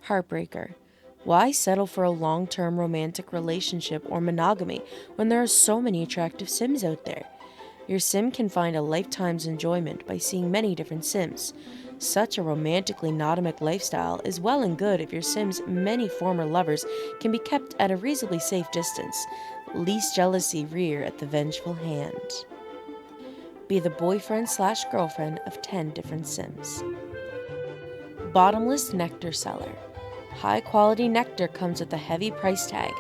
Heartbreaker. Why settle for a long-term romantic relationship or monogamy when there are so many attractive Sims out there? Your Sim can find a lifetime's enjoyment by seeing many different Sims. Such a romantically notomic lifestyle is well and good if your Sim's many former lovers can be kept at a reasonably safe distance. Least jealousy rear at the vengeful hand. Be the boyfriend slash girlfriend of 10 different Sims. Bottomless Nectar Cellar. High quality nectar comes with a heavy price tag,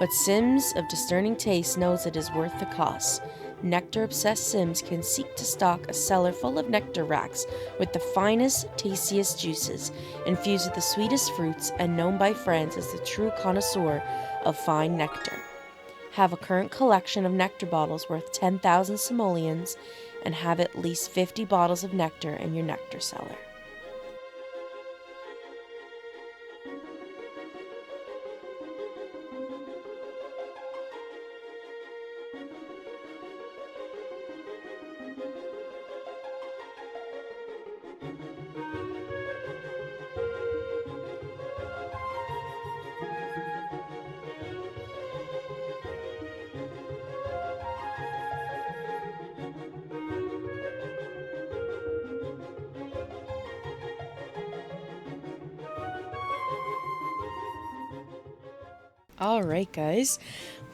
but Sims of discerning taste knows it is worth the cost. Nectar obsessed Sims can seek to stock a cellar full of nectar racks with the finest, tastiest juices, infused with the sweetest fruits, and known by friends as the true connoisseur of fine nectar. Have a current collection of nectar bottles worth 10,000 simoleons, and have at least 50 bottles of nectar in your nectar cellar. Alright, guys,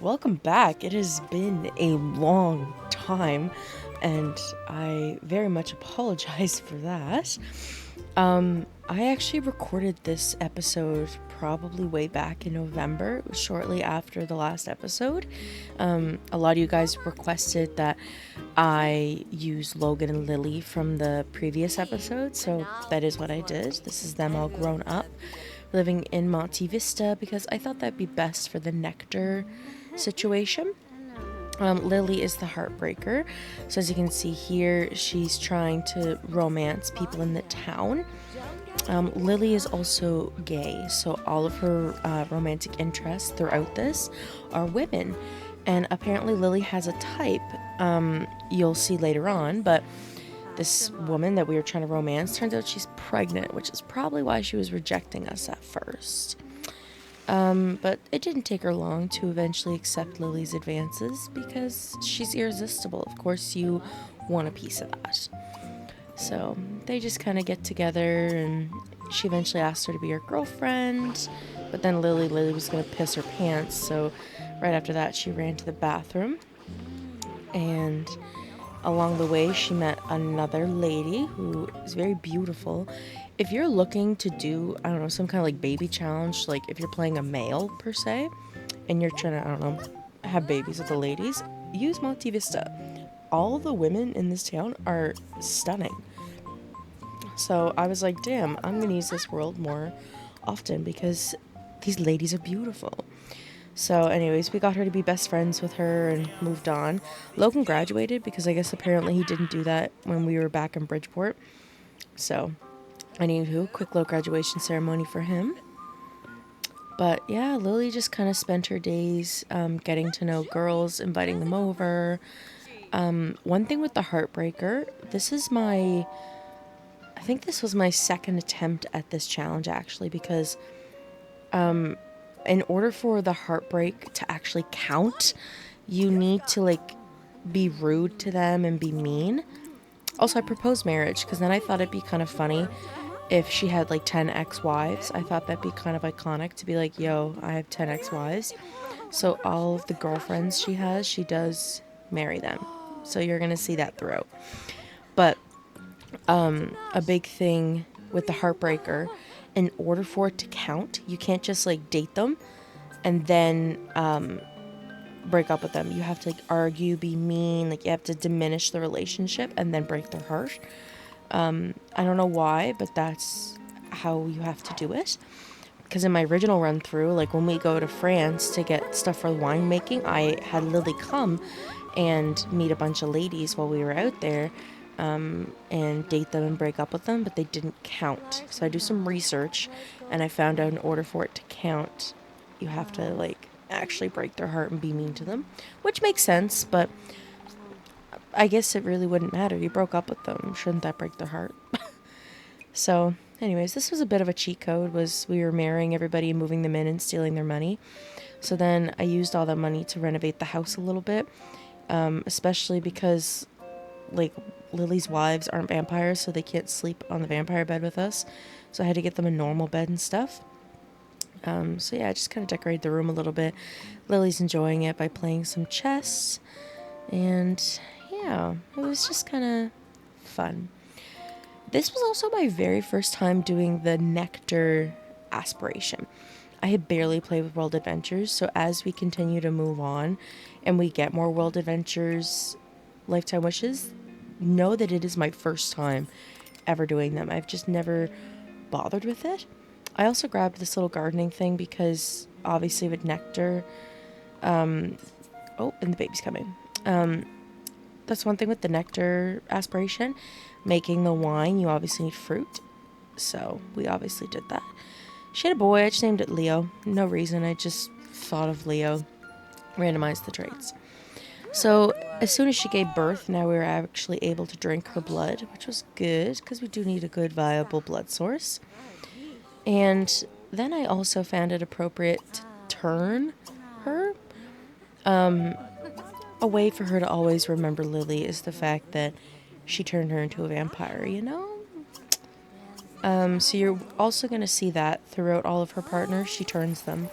welcome back. It has been a long time, and I very much apologize for that. I actually recorded this episode probably way back in November. It was shortly after the last episode. A lot of you guys requested that I use Logan and Lily from the previous episode, so that is what I did. This is them all grown up, living in Monte Vista, because I thought that'd be best for the Nectar situation. Lily is the heartbreaker. So as you can see here, she's trying to romance people in the town. Lily is also gay, so all of her romantic interests throughout this are women. And apparently Lily has a type, you'll see later on, but this woman that we were trying to romance, turns out she's pregnant, which is probably why she was rejecting us at first. But it didn't take her long to eventually accept Lily's advances because she's irresistible. Of course, you want a piece of that. So they just kind of get together, and she eventually asked her to be her girlfriend. But then Lily was going to piss her pants, so right after that she ran to the bathroom. And along the way, she met another lady who is very beautiful. If you're looking to do, I don't know, some kind of like baby challenge, like if you're playing a male per se, and you're trying to, I don't know, have babies with the ladies, use Monte Vista. All the women in this town are stunning. So I was like, damn, I'm gonna use this world more often because these ladies are beautiful. So anyways, we got her to be best friends with her and moved on. Logan graduated because I guess apparently he didn't do that when we were back in Bridgeport. So anywho, quick little graduation ceremony for him. But yeah, Lily just kind of spent her days getting to know girls, inviting them over. One thing with the Heartbreaker, I think this was my second attempt at this challenge actually, because in order for the heartbreak to actually count, you need to like be rude to them and be mean. Also, I proposed marriage because then I thought it'd be kind of funny if she had like 10 ex-wives. I thought that'd be kind of iconic to be like, yo, I have 10 ex-wives. So all of the girlfriends she has, she does marry them. So you're going to see that throughout. But a big thing with the Heartbreaker, in order for it to count, you can't just like date them and then break up with them. You have to like argue, be mean, like you have to diminish the relationship and then break their heart. I don't know why, but that's how you have to do it. Because in my original run through, like when we go to France to get stuff for winemaking, I had Lily come and meet a bunch of ladies while we were out there, and date them and break up with them, but they didn't count. So I do some research, and I found out in order for it to count, you have to like actually break their heart and be mean to them, which makes sense, but I guess it really wouldn't matter. You broke up with them. Shouldn't that break their heart? So anyways, this was a bit of a cheat code, was we were marrying everybody and moving them in and stealing their money. So then I used all that money to renovate the house a little bit, especially because, like, Lily's wives aren't vampires, so they can't sleep on the vampire bed with us. So I had to get them a normal bed and stuff. So yeah, I just kind of decorated the room a little bit. Lily's enjoying it by playing some chess. And yeah, it was just kind of fun. This was also my very first time doing the Nectar aspiration. I had barely played with World Adventures, so as we continue to move on and we get more World Adventures Lifetime Wishes, know that it is my first time ever doing them. I've just never bothered with it. I also grabbed this little gardening thing because obviously with Nectar, and the baby's coming. That's one thing with the Nectar aspiration. Making the wine, you obviously need fruit. So we obviously did that. She had a boy, I just named it Leo. No reason, I just thought of Leo. Randomized the traits. So as soon as she gave birth, now we were actually able to drink her blood, which was good because we do need a good viable blood source. And then I also found it appropriate to turn her. A way for her to always remember Lily is the fact that she turned her into a vampire, you know? So you're also going to see that throughout all of her partners, she turns them.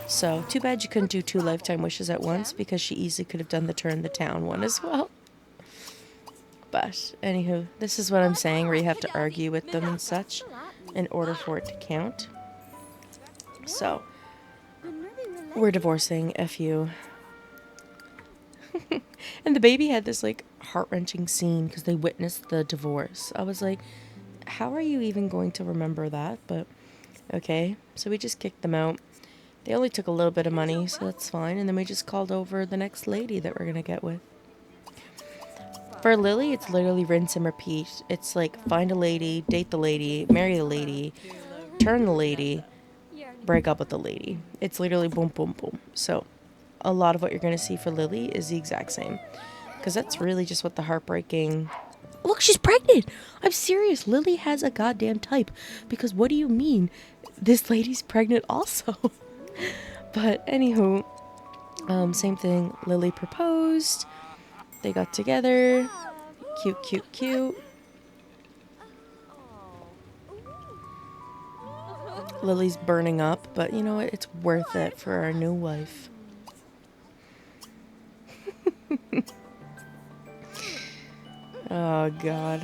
So, too bad you couldn't do 2 lifetime wishes at once, because she easily could have done the turn the town one as well. But, anywho, this is what I'm saying, where you have to argue with them and such in order for it to count. So, we're divorcing, F you. And the baby had this, like, heart-wrenching scene because they witnessed the divorce. I was like, how are you even going to remember that? But, okay. So we just kicked them out. They only took a little bit of money, so that's fine. And then we just called over the next lady that we're going to get with. For Lily, it's literally rinse and repeat. It's like, find a lady, date the lady, marry the lady, turn the lady, break up with the lady. It's literally boom, boom, boom. So, a lot of what you're going to see for Lily is the exact same. Because that's really just what the heartbreaking... Look, she's pregnant! I'm serious. Lily has a goddamn type. Because what do you mean? This lady's pregnant also. But, anywho, same thing. Lily proposed. They got together. Cute, cute, cute. Lily's burning up, but you know what? It's worth it for our new wife. Oh, God.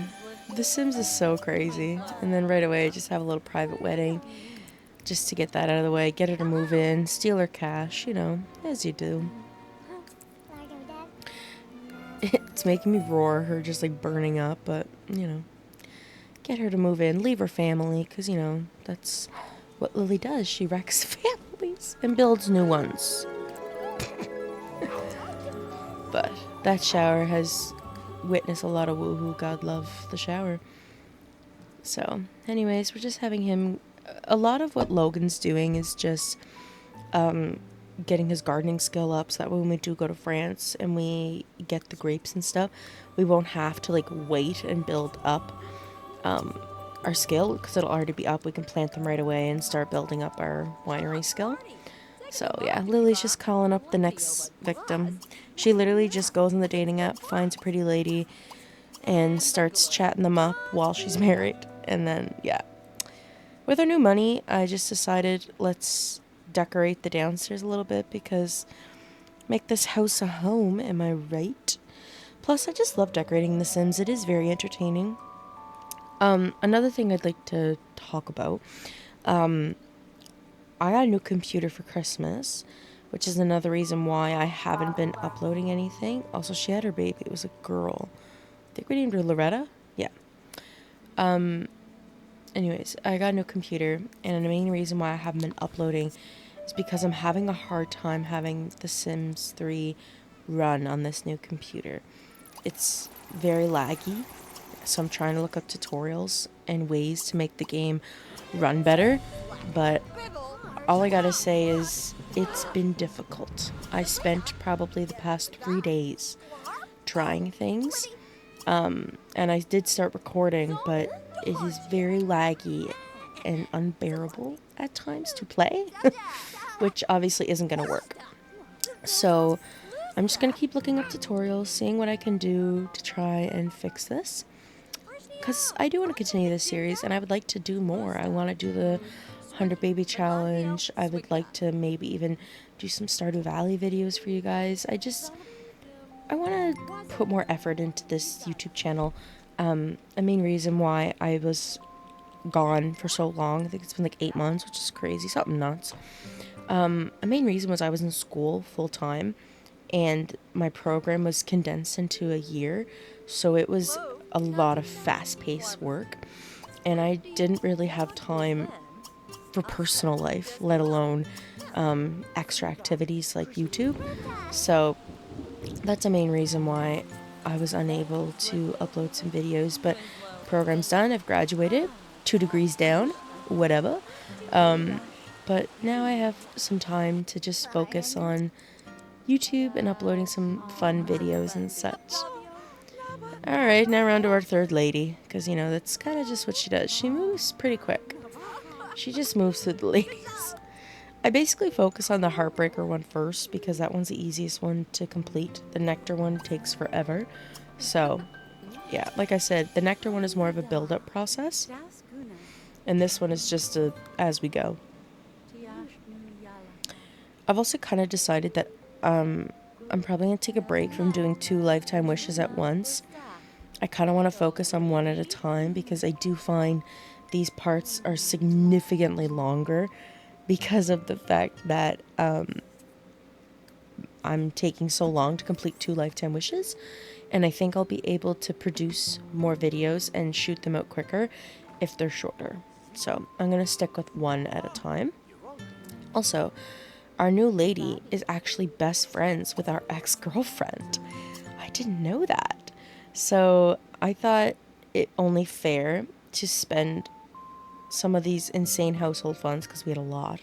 The Sims is so crazy. And then right away, just have a little private wedding. Just to get that out of the way. Get her to move in. Steal her cash. You know, as you do. It's making me roar, her just like burning up. But, you know. Get her to move in. Leave her family. Because, you know, that's what Lily does. She wrecks families and builds new ones. But that shower has... witness a lot of woohoo. God love the shower. So anyways, we're just having him, a lot of what Logan's doing is just getting his gardening skill up, so that when we do go to France and we get the grapes and stuff, we won't have to like wait and build up our skill, because it'll already be up. We can plant them right away and start building up our winery skill. So yeah, Lily's just calling up the next victim. She literally just goes on the dating app, finds a pretty lady, and starts chatting them up while she's married. And then, yeah. With our new money, I just decided let's decorate the downstairs a little bit, because make this house a home, am I right? Plus, I just love decorating The Sims. It is very entertaining. Another thing I'd like to talk about, I got a new computer for Christmas, which is another reason why I haven't been uploading anything. Also, she had her baby. It was a girl. I think we named her Loretta? Yeah. Anyways, I got a new computer, and the main reason why I haven't been uploading is because I'm having a hard time having The Sims 3 run on this new computer. It's very laggy, so I'm trying to look up tutorials and ways to make the game run better, but all I gotta say is it's been difficult. I spent probably the past 3 days trying things, and I did start recording, but it is very laggy and unbearable at times to play, which obviously isn't going to work. So I'm just going to keep looking up tutorials, seeing what I can do to try and fix this. Because I do want to continue this series, and I would like to do more. I want to do the 100 baby challenge. I would like to maybe even do some Stardew Valley videos for you guys. I want to put more effort into this YouTube channel. A main reason why I was gone for so long, I think it's been like 8 months, which is crazy, something nuts. A main reason was I was in school full time, and my program was condensed into a year, so it was a lot of fast-paced work, and I didn't really have time for personal life, let alone extra activities like YouTube. So that's a main reason why I was unable to upload some videos, but program's done. I've graduated, 2 degrees down, whatever. But now I have some time to just focus on YouTube and uploading some fun videos and such. Alright, now we're on to our third lady, because, you know, that's kind of just what she does. She moves pretty quick. She just moves through the ladies. I basically focus on the Heartbreaker one first, because that one's the easiest one to complete. The Nectar one takes forever. So, yeah, like I said, the Nectar one is more of a build-up process, and this one is just a as we go. I've also kind of decided that I'm probably going to take a break from doing 2 lifetime wishes at once. I kind of want to focus on one at a time, because I do find these parts are significantly longer because of the fact that I'm taking so long to complete 2 lifetime wishes, and I think I'll be able to produce more videos and shoot them out quicker if they're shorter. So I'm going to stick with 1 at a time. Also, our new lady is actually best friends with our ex-girlfriend. I didn't know that. So I thought it only fair to spend some of these insane household funds, because we had a lot,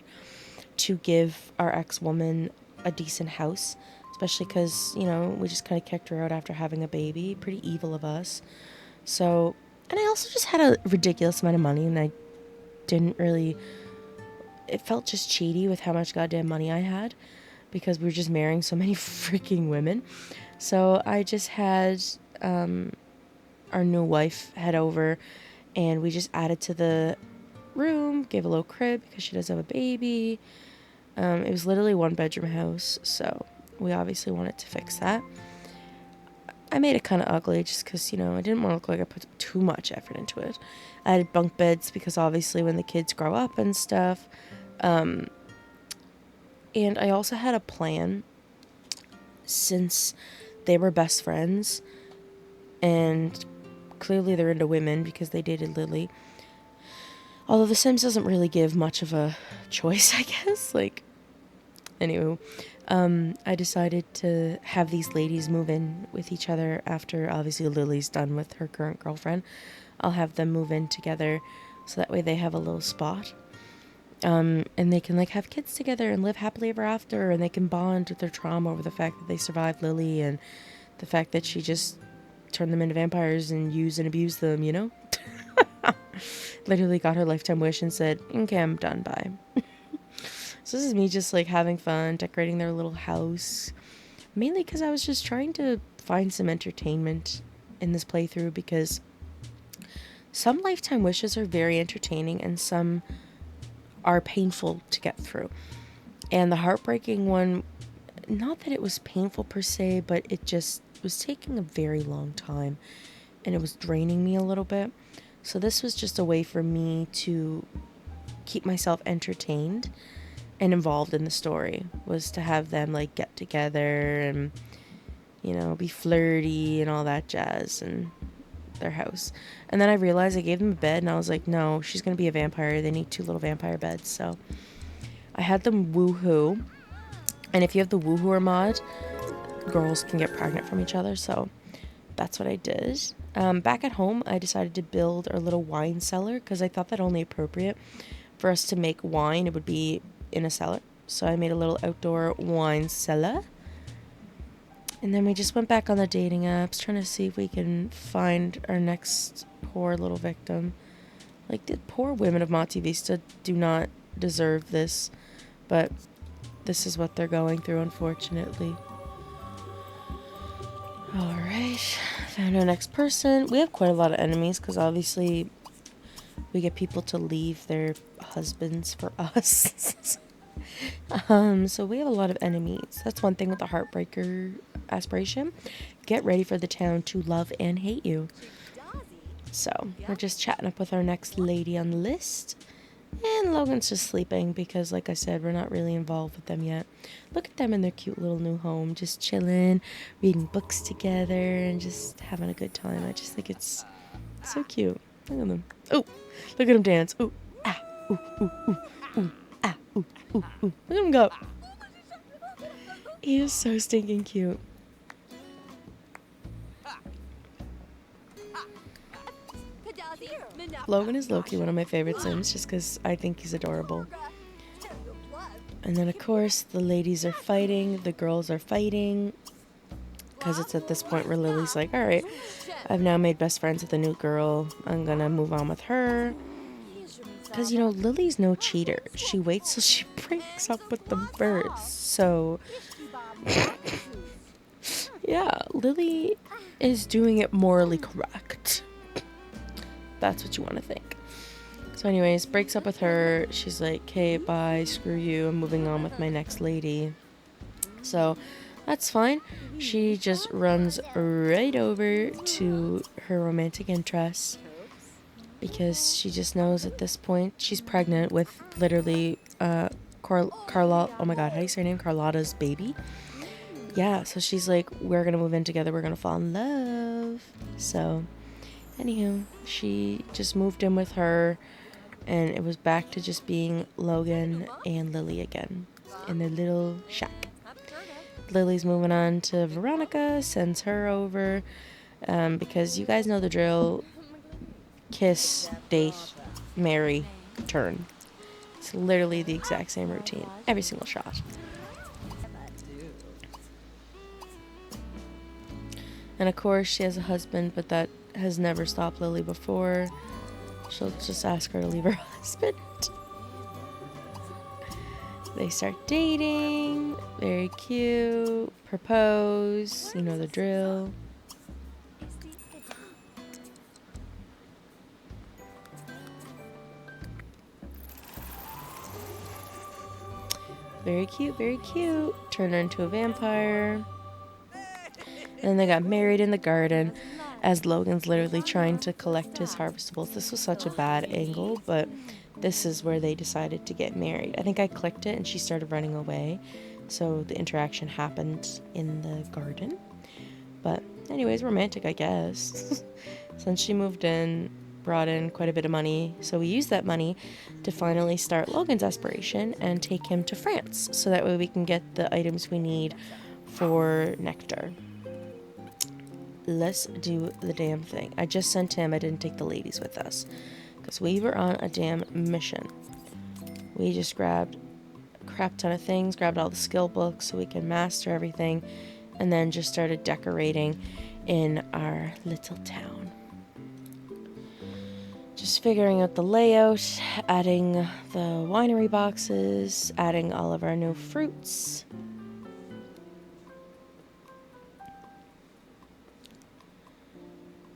to give our ex-woman a decent house, especially because, you know, we just kind of kicked her out after having a baby. Pretty evil of us. So, and I also just had a ridiculous amount of money, and I didn't really, it felt just cheaty with how much goddamn money I had, because we were just marrying so many freaking women. So I just had our new wife head over, and we just added to the room, gave a little crib because she does have a baby. It was literally 1-bedroom house, so we obviously wanted to fix that. I made it kind of ugly just because, you know, I didn't want to look like I put too much effort into it. I added bunk beds because obviously when the kids grow up and stuff. And I also had a plan, since they were best friends, and clearly they're into women because they dated Lily. Although The Sims doesn't really give much of a choice, I guess. Like, anyway, I decided to have these ladies move in with each other after, obviously, Lily's done with her current girlfriend. I'll have them move in together, so that way they have a little spot. And they can, like, have kids together and live happily ever after, and they can bond with their trauma over the fact that they survived Lily and the fact that she just turned them into vampires and used and abused them, you know? Literally got her lifetime wish and said, okay, I'm done, bye. So this is me just, like, having fun, decorating their little house. Mainly because I was just trying to find some entertainment in this playthrough, because some lifetime wishes are very entertaining and some are painful to get through. And the heartbreaking one, not that it was painful per se, but it just was taking a very long time and it was draining me a little bit. So this was just a way for me to keep myself entertained and involved in the story, was to have them, like, get together and, you know, be flirty and all that jazz in their house. And then I realized I gave them a bed, and I was like, no, she's gonna be a vampire. They need 2 little vampire beds. So I had them woohoo. And if you have the woohooer mod, girls can get pregnant from each other. So that's what I did. Back at home, I decided to build our little wine cellar, because I thought that only appropriate for us to make wine, it would be in a cellar. So I made a little outdoor wine cellar. And then we just went back on the dating apps, trying to see if we can find our next poor little victim. Like, the poor women of Monte Vista do not deserve this, but this is what they're going through, unfortunately. Alright, found our next person. We have quite a lot of enemies, because obviously we get people to leave their husbands for us. So we have a lot of enemies. That's one thing with the Heartbreaker aspiration. Get ready for the town to love and hate you. So, we're just chatting up with our next lady on the list. And Logan's just sleeping because, like I said, we're not really involved with them yet. Look at them in their cute little new home, just chilling, reading books together, and just having a good time. I just think it's so cute. Look at them. Oh, look at him dance. Ooh, ah, ooh, ooh, ooh, ooh, ah, ooh, ooh, ooh. Look at him go. He is so stinking cute. Logan is low-key one of my favorite Sims just because I think he's adorable. And then, of course, the ladies are fighting, the girls are fighting. Because it's at this point where Lily's like, alright, I've now made best friends with a new girl. I'm gonna move on with her. Because, you know, Lily's no cheater. She waits till she breaks up with them first. So, yeah, Lily is doing it morally correct. That's what you want to think. So anyways, breaks up with her. She's like, hey, bye, screw you. I'm moving on with my next lady. So that's fine. She just runs right over to her romantic interest because she just knows at this point she's pregnant with literally Carla. Oh my god, how do you say her name? Carlotta's baby. Yeah, so she's like, we're gonna move in together. We're gonna fall in love. So anywho, she just moved in with her, and it was back to just being Logan and Lily again in their little shack. Lily's moving on to Veronica, sends her over, because you guys know the drill. Kiss, date, marry, turn. It's literally the exact same routine, every single shot. And of course, she has a husband, but that has never stopped Lily before. She'll just ask her to leave her husband. They start dating. Very cute. Propose. You know the drill. Very cute, very cute. Turn her into a vampire. And then they got married in the garden as Logan's literally trying to collect his harvestables. This was such a bad angle, but this is where they decided to get married. I think I clicked it and she started running away. So the interaction happened in the garden. But anyways, romantic, I guess. Since she moved in, brought in quite a bit of money. So we used that money to finally start Logan's aspiration and take him to France. So that way we can get the items we need for Nectar. Let's do the damn thing. I just sent him. I didn't take the ladies with us because we were on a damn mission. We just grabbed a crap ton of things, grabbed all the skill books so we can master everything, and then just started decorating in our little town. Just figuring out the layout, adding the winery boxes, adding all of our new fruits.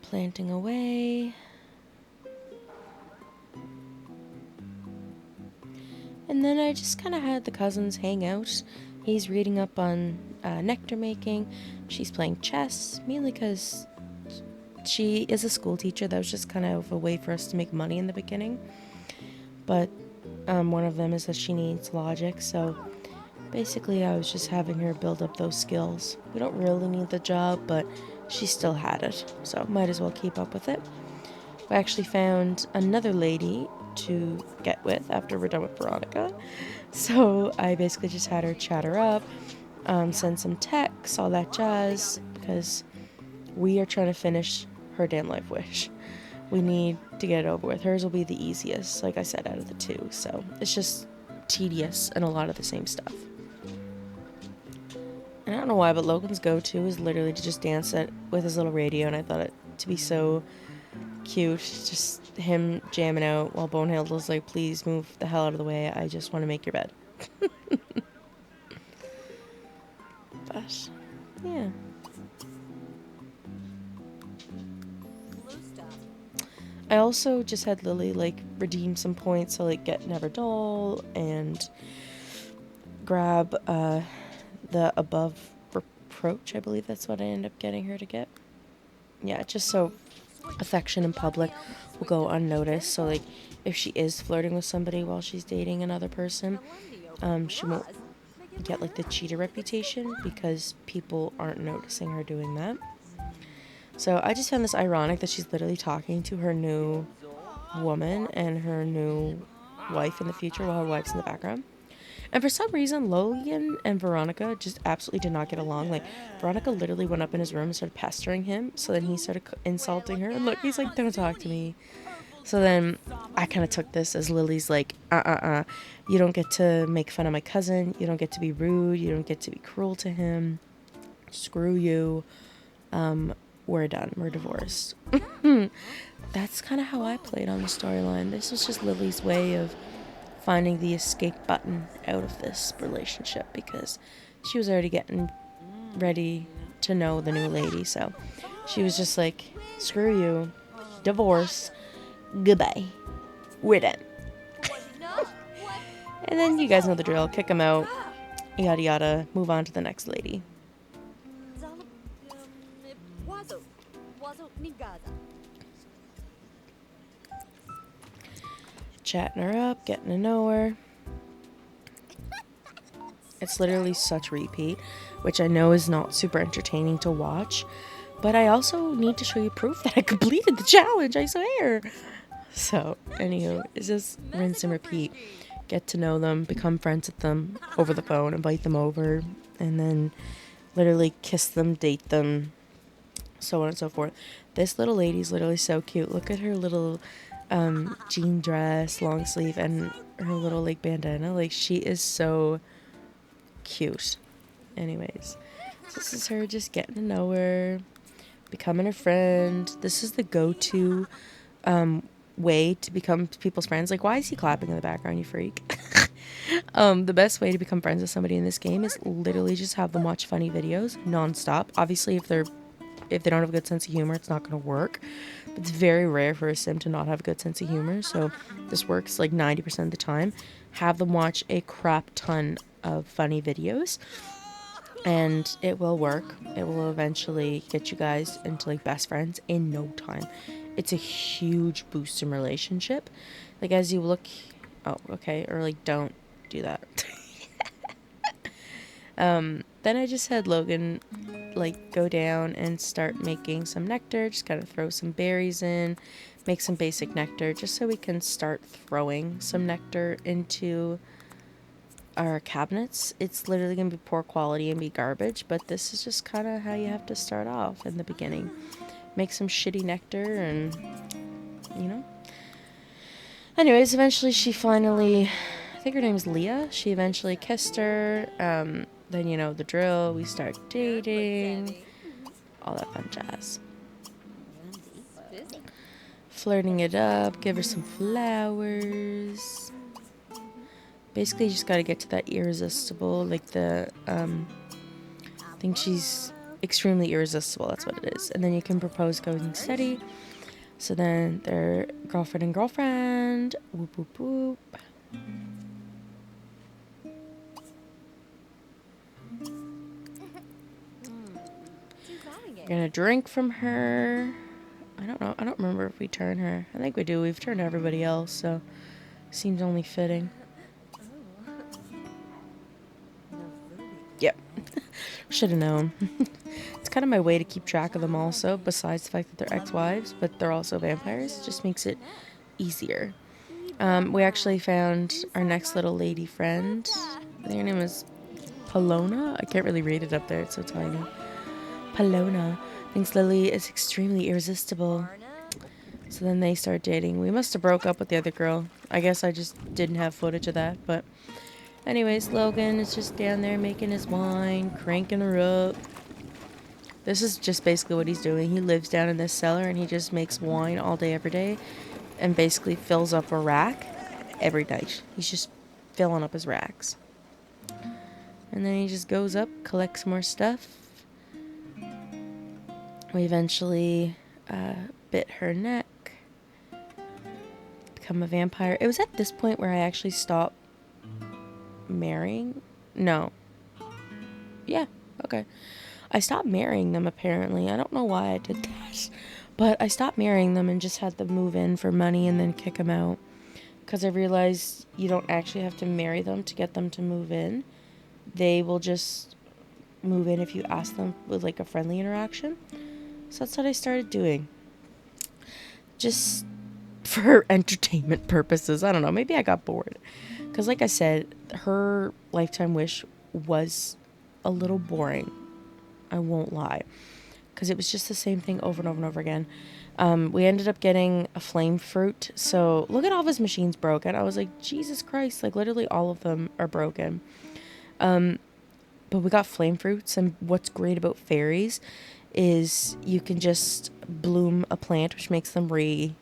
Planting away. And then I just kind of had the cousins hang out. He's reading up on nectar making. She's playing chess, mainly because she is a school teacher. That was just kind of a way for us to make money in the beginning. But one of them is that she needs logic. So basically I was just having her build up those skills. We don't really need the job, but she still had it, so might as well keep up with it. We actually found another lady to get with after we're done with Veronica. So I basically just had her chat her up, send some texts, all that jazz, because we are trying to finish her damn life wish. We need to get it over with. Hers will be the easiest, like I said, out of the two. So it's just tedious and a lot of the same stuff. And I don't know why, but Logan's go-to is literally to just dance it with his little radio, and I thought it to be so cute. Just him jamming out while Bonehandle's like, please move the hell out of the way. I just want to make your bed. But, yeah. I also just had Lily, like, redeem some points, so, like, get Never Dull and grab, the Above Reproach. I believe that's what I ended up getting her to get. Yeah, just so affection in public will go unnoticed. So, like, if she is flirting with somebody while she's dating another person, she won't get, like, the cheater reputation because people aren't noticing her doing that. So I just found this ironic that she's literally talking to her new woman and her new wife in the future while her wife's in the background. And for some reason, Logan and Veronica just absolutely did not get along. Like, Veronica literally went up in his room and started pestering him. So then he started insulting her. And look, he's like, don't talk to me. So then I kind of took this as Lily's like, you don't get to make fun of my cousin. You don't get to be rude. You don't get to be cruel to him. Screw you. We're done. We're divorced. That's kind of how I played on the storyline. This was just Lily's way of finding the escape button out of this relationship because she was already getting ready to know the new lady. So she was just like, screw you, divorce, goodbye, we're done. And then you guys know the drill. Kick him out, yada yada, move on to the next lady. Chatting her up, getting to know her. It's literally such repeat, which I know is not super entertaining to watch, but I also need to show you proof that I completed the challenge, I swear. So, anywho, it's just rinse and repeat. Get to know them, become friends with them over the phone, invite them over, and then literally kiss them, date them, so on and so forth. This little lady's literally so cute. Look at her little jean dress, long sleeve, and her little like bandana. Like, she is so cute. Anyways, this is her just getting to know her, becoming her friend. This is the go-to way to become people's friends. Like, why is he clapping in the background, you freak? The best way to become friends with somebody in this game is literally just have them watch funny videos nonstop. Obviously, if they don't have a good sense of humor, it's not going to work. But it's very rare for a sim to not have a good sense of humor, so this works like 90% of the time. Have them watch a crap ton of funny videos, and it will work. It will eventually get you guys into like best friends in no time. It's a huge boost in relationship. Like, as you look, oh, okay, or like, don't do that. Then I just had Logan like go down and start making some nectar. Just kind of throw some berries in, make some basic nectar, just so we can start throwing some nectar into our cabinets. It's literally gonna be poor quality and be garbage, but this is just kind of how you have to start off in the beginning. Make some shitty nectar, and you know. Anyways, eventually she finally, I think her name's Leah, she eventually kissed her. Then you know the drill, we start dating, all that fun jazz. Flirting it up, give her some flowers. Basically, you just gotta get to that irresistible, like the, I think she's extremely irresistible, that's what it is. And then you can propose going steady. So then they're girlfriend and girlfriend. Whoop, whoop, whoop. Gonna drink from her. I don't know. I don't remember if we turn her. I think we do. We've turned everybody else, so seems only fitting. Yep. Should have known. It's kind of my way to keep track of them also, besides the fact that they're ex-wives, but they're also vampires. It just makes it easier. We actually found our next little lady friend. I think her name is Polona. I can't really read it up there. It's so tiny. Polona thinks Lily is extremely irresistible. So then they start dating. We must have broke up with the other girl. I guess I just didn't have footage of that, but anyways, Logan is just down there making his wine, cranking her up. This is just basically what he's doing. He lives down in this cellar and he just makes wine all day, every day, and basically fills up a rack every night. He's just filling up his racks. And then he just goes up, collects more stuff. We eventually bit her neck, become a vampire. It was at this point where I actually stopped marrying. No. Yeah, okay. I stopped marrying them, apparently. I don't know why I did that. But I stopped marrying them and just had them move in for money and then kick them out. Because I realized you don't actually have to marry them to get them to move in. They will just move in if you ask them with like a friendly interaction. So that's what I started doing. Just for entertainment purposes. I don't know. Maybe I got bored. Because like I said, her lifetime wish was a little boring. I won't lie. Because it was just the same thing over and over and over again. We ended up getting a flame fruit. So look at all of his machines broken. I was like, Jesus Christ. Like literally all of them are broken. But we got flame fruits. And what's great about fairies is you can just bloom a plant, which makes them be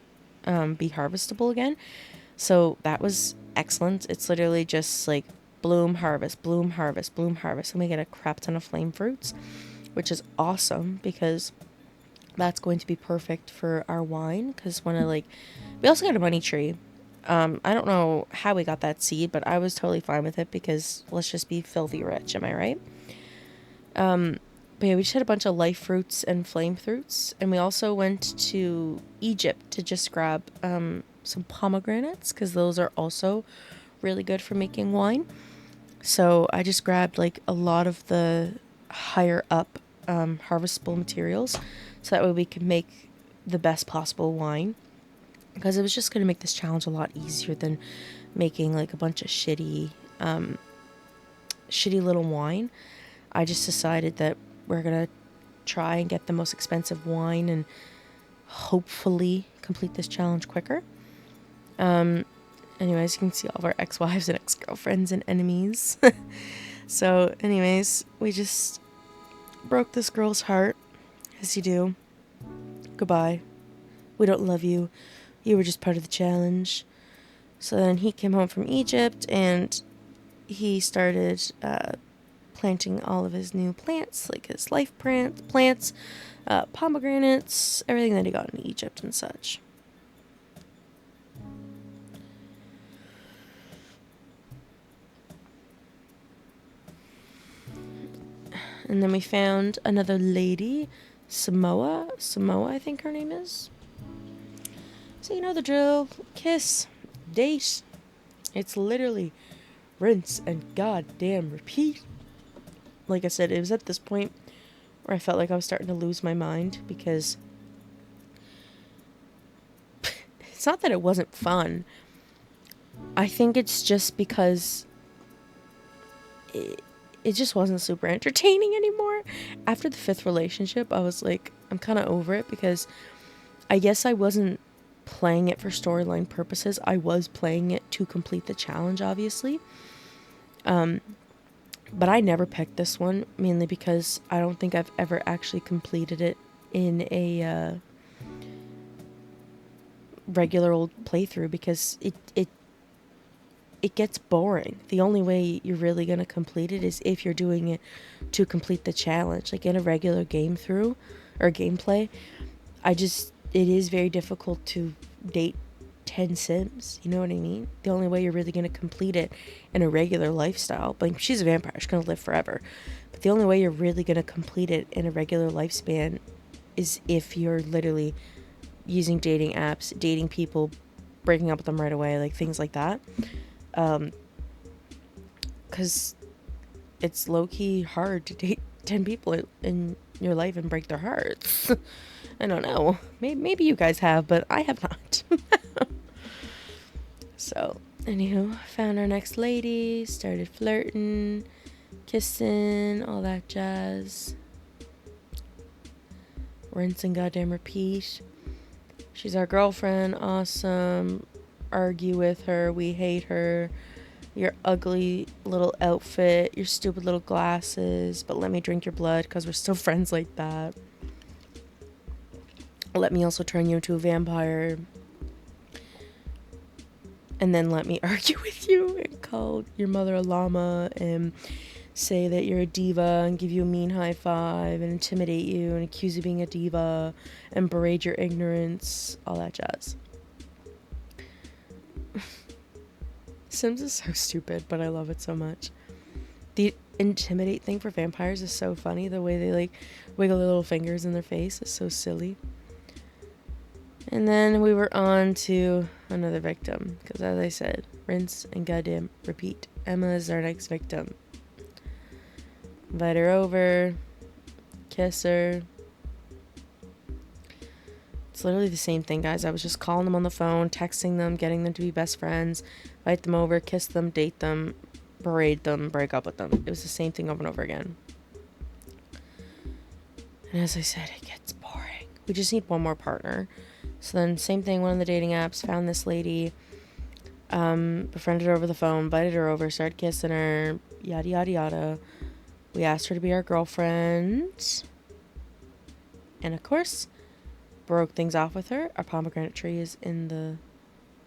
harvestable again. So that was excellent. It's literally just like bloom, harvest, bloom, harvest, bloom, harvest. And we get a crap ton of flame fruits, which is awesome because that's going to be perfect for our wine. Because we also got a money tree. I don't know how we got that seed, but I was totally fine with it because let's just be filthy rich. Am I right? But yeah, we just had a bunch of life fruits and flame fruits. And we also went to Egypt to just grab some pomegranates because those are also really good for making wine. So I just grabbed like a lot of the higher up harvestable materials so that way we could make the best possible wine. Because it was just going to make this challenge a lot easier than making like a bunch of shitty little wine. I just decided that we're going to try and get the most expensive wine and hopefully complete this challenge quicker. Anyways, you can see all of our ex-wives and ex-girlfriends and enemies. So, anyways, we just broke this girl's heart, as you do. Goodbye. We don't love you. You were just part of the challenge. So then he came home from Egypt and he started planting all of his new plants, like his life plants, pomegranates, everything that he got in Egypt and such. And then we found another lady, Samoa, I think her name is. So you know the drill. Kiss, date. It's literally rinse and goddamn repeat. Like I said, it was at this point where I felt like I was starting to lose my mind because it's not that it wasn't fun. I think it's just because it just wasn't super entertaining anymore. After the 5th relationship, I was like, I'm kind of over it because I guess I wasn't playing it for storyline purposes. I was playing it to complete the challenge, obviously. But I never picked this one, mainly because I don't think I've ever actually completed it in a regular old playthrough because it gets boring. The only way you're really going to complete it is if you're doing it to complete the challenge. Like in a regular game through or gameplay, it is very difficult to date 10 Sims. You know what I mean? The only way you're really going to complete it in a regular lifestyle, but she's a vampire, she's going to live forever. But the only way you're really going to complete it in a regular lifespan is if you're literally using dating apps, dating people, breaking up with them right away, like things like that. Because it's low-key hard to date 10 people in your life and break their hearts. I don't know. Maybe you guys have, but I have not. So, anywho, found our next lady, started flirting, kissing, all that jazz. Rinse and goddamn repeat. She's our girlfriend, awesome. Argue with her, we hate her. your ugly little outfit, your stupid little glasses, but let me drink your blood because we're still friends like that. Let me also turn you into a vampire. And then let me argue with you and call your mother a llama and say that you're a diva and give you a mean high five and intimidate you and accuse you of being a diva and berate your ignorance, all that jazz. Sims is so stupid, but I love it so much. The intimidate thing for vampires is so funny. The way they like wiggle their little fingers in their face is so silly. And then we were on to another victim. Because as I said, rinse and goddamn repeat. Emma is our next victim. Invite her over. Kiss her. It's literally the same thing, guys. I was just calling them on the phone, texting them, getting them to be best friends. Invite them over, kiss them, date them, berate them, break up with them. It was the same thing over and over again. And as I said, it gets boring. We just need one more partner. So then, same thing, went on the dating apps, found this lady, befriended her over the phone, invited her over, started kissing her, yada, yada, yada. We asked her to be our girlfriend. And of course, broke things off with her. Our pomegranate tree is in the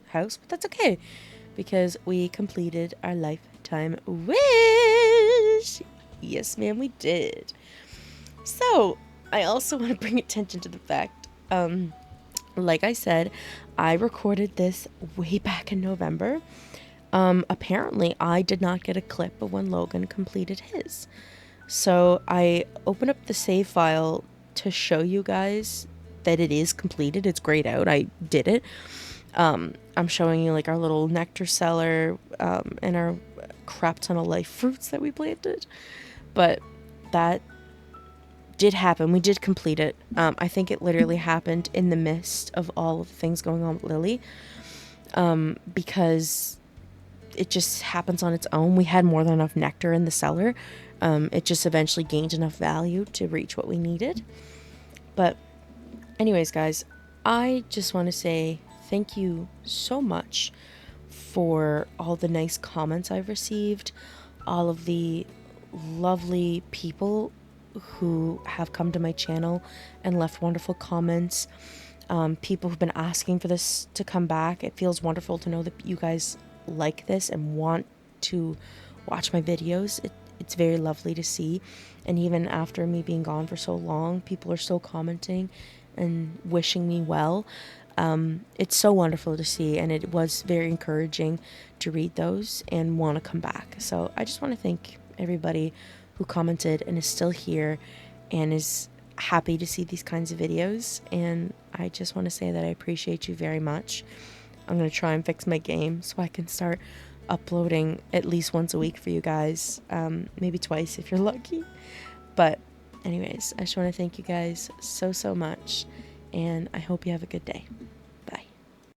house, but that's okay because we completed our lifetime wish. Yes, ma'am, we did. So, I also want to bring attention to the fact, like I said, I recorded this way back in November. Apparently, I did not get a clip of when Logan completed his. So I opened up the save file to show you guys that it is completed. It's grayed out. I did it. I'm showing you like our little nectar cellar and our crap ton of life fruits that we planted. But that did happen. We did complete it. I think it literally happened in the midst of all of the things going on with Lily, because it just happens on its own. We had more than enough nectar in the cellar. It just eventually gained enough value to reach what we needed. But anyways, guys, I just want to say thank you so much for all the nice comments I've received, all of the lovely people who have come to my channel and left wonderful comments. People who've been asking for this to come back. It feels wonderful to know that you guys like this and want to watch my videos. It's very lovely to see. And even after me being gone for so long, people are still commenting and wishing me well. It's so wonderful to see, and it was very encouraging to read those and want to come back. So I just want to thank everybody who commented and is still here and is happy to see these kinds of videos. And I just want to say that I appreciate you very much. I'm going to try and fix my game so I can start uploading at least once a week for you guys, maybe twice if you're lucky. But anyways, I just want to thank you guys so much, and I hope you have a good day.